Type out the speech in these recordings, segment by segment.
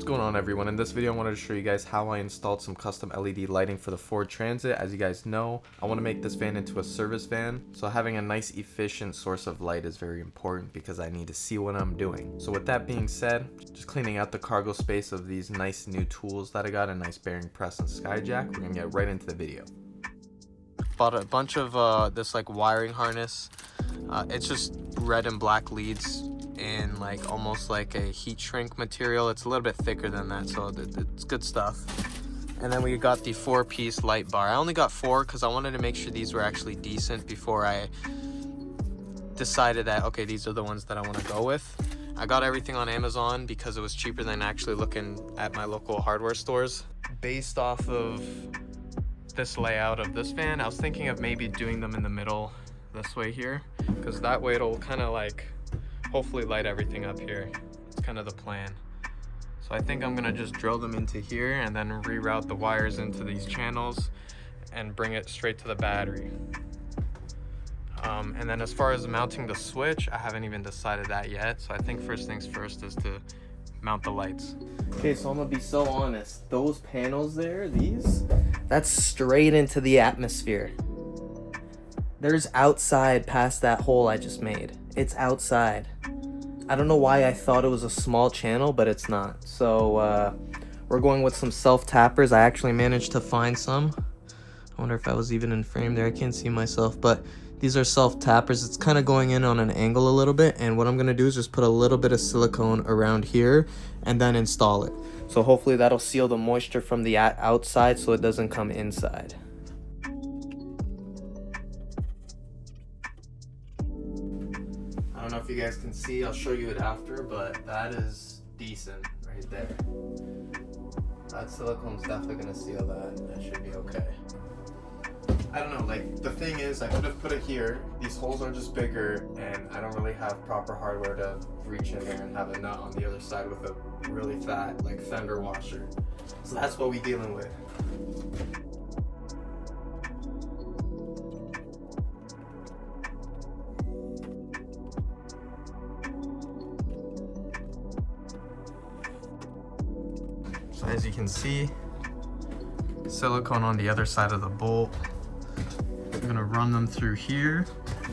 going on, everyone? In this video I wanted to show you guys how I installed some custom LED lighting for the Ford Transit. As you guys know, I want to make this van into a service van, so having a nice efficient source of light is very important because I need to see what I'm doing. So with that being said, just cleaning out the cargo space of these nice new tools that I got, a nice bearing press and skyjack. We're gonna get right into the video. Bought a bunch of this like wiring harness. It's just red and black leads in like almost like a heat shrink material. It's a little bit thicker than that, so it's good stuff. And then we got the 4-piece light bar. I only got 4 because I wanted to make sure these were actually decent before I decided that, okay, these are the ones that I want to go with. I got everything on Amazon because it was cheaper than actually looking at my local hardware stores. Based off of this layout of this van, I was thinking of maybe doing them in the middle this way here, because that way it'll kind of like hopefully light everything up here. It's kind of the plan. So I think I'm gonna just drill them into here and then reroute the wires into these channels and bring it straight to the battery. And then as far as mounting the switch, I haven't even decided that yet. So I think first things first is to mount the lights. Okay, so I'm gonna be so honest. Those panels there, that's straight into the atmosphere. There's outside past that hole I just made. It's outside. I don't know why I thought it was a small channel, but it's not. So we're going with some self-tappers. I actually managed to find some. I wonder if I was even in frame there. I can't see myself, but these are self-tappers. It's kind of going in on an angle a little bit, and what I'm gonna do is just put a little bit of silicone around here and then install it. So hopefully that'll seal the moisture from the outside so it doesn't come inside. I don't know if you guys can see, I'll show you it after, but that is decent right there. That silicone's definitely gonna seal that. That should be okay. I don't know, like the thing is, I could have put it here. These holes are just bigger, and I don't really have proper hardware to reach in there and have a nut on the other side with a really fat like fender washer. So that's what we're dealing with. So as you can see, silicone on the other side of the bolt. I'm gonna run them through here,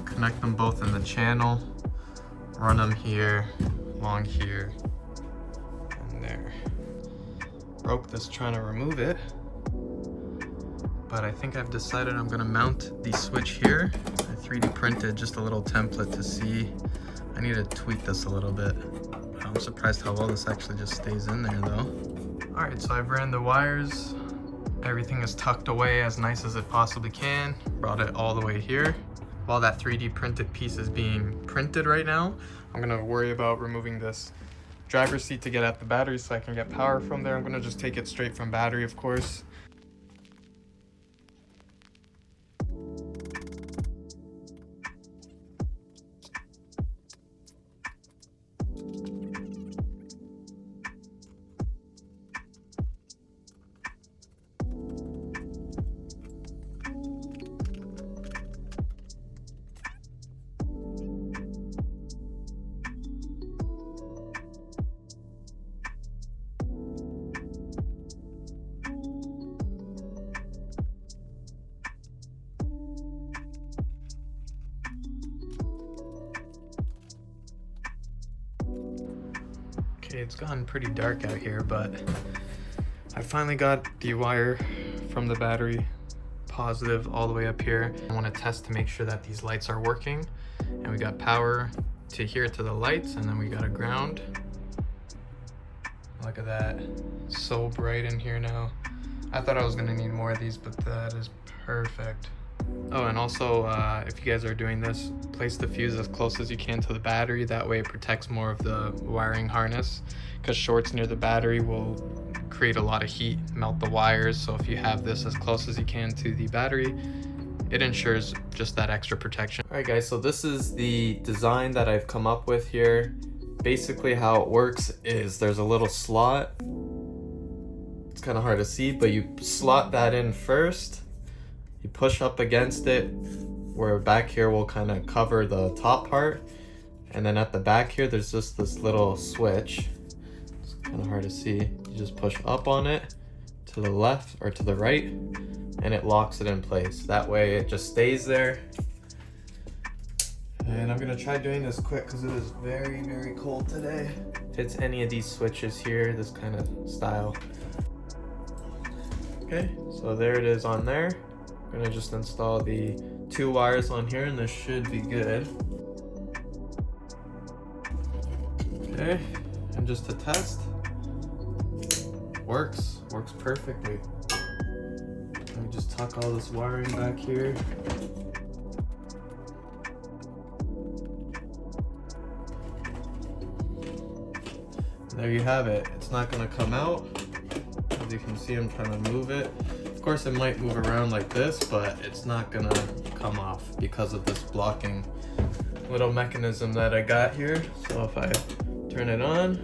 connect them both in the channel, run them here, along here, and there. Broke this trying to remove it, but I think I've decided I'm gonna mount the switch here. I 3D printed just a little template to see. I need to tweak this a little bit. I'm surprised how well this actually just stays in there though. All right, so I've ran the wires. Everything is tucked away as nice as it possibly can. Brought it all the way here. While that 3D printed piece is being printed right now, I'm gonna worry about removing this driver's seat to get at the battery so I can get power from there. I'm gonna just take it straight from battery, of course. It's gotten pretty dark out here, but I finally got the wire from the battery positive all the way up here. I want to test to make sure that these lights are working, and we got power to here to the lights, and then we got a ground. Look at that, so bright in here now. I thought I was gonna need more of these, but that is perfect. Oh, and also if you guys are doing this, place the fuse as close as you can to the battery. That way it protects more of the wiring harness, because shorts near the battery will create a lot of heat, melt the wires. So if you have this as close as you can to the battery, it ensures just that extra protection. All right guys, so this is the design that I've come up with here. Basically how it works is there's a little slot. It's kind of hard to see, but you slot that in first. You push up against it, where back here will kind of cover the top part, and then at the back here there's just this little switch. It's kind of hard to see. You You just push up on it to the left or to the right, and it locks it in place. That way it just stays there. And I'm gonna try doing this quick because it is very, very cold today. Hits any of these switches here, this kind of style. Okay, so there it is on there. I'm gonna just install the 2 wires on here and this should be good. Okay, and just to test, works perfectly. Let me just tuck all this wiring back here. There you have it. It's not gonna come out. As you can see, I'm trying to move it. Of course, it might move around like this, but it's not gonna come off because of this blocking little mechanism that I got here. So if I turn it on,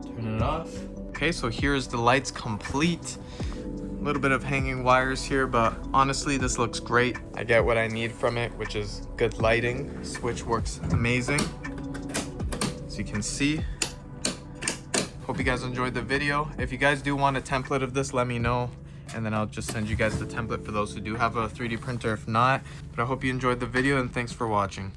turn it off. Okay, so here's the lights complete. A little bit of hanging wires here, but honestly, this looks great. I get what I need from it, which is good lighting. Switch works amazing, as you can see. Hope you guys enjoyed the video. If you guys do want a template of this, let me know, and then I'll just send you guys the template for those who do have a 3D printer. If not, but I hope you enjoyed the video, and thanks for watching.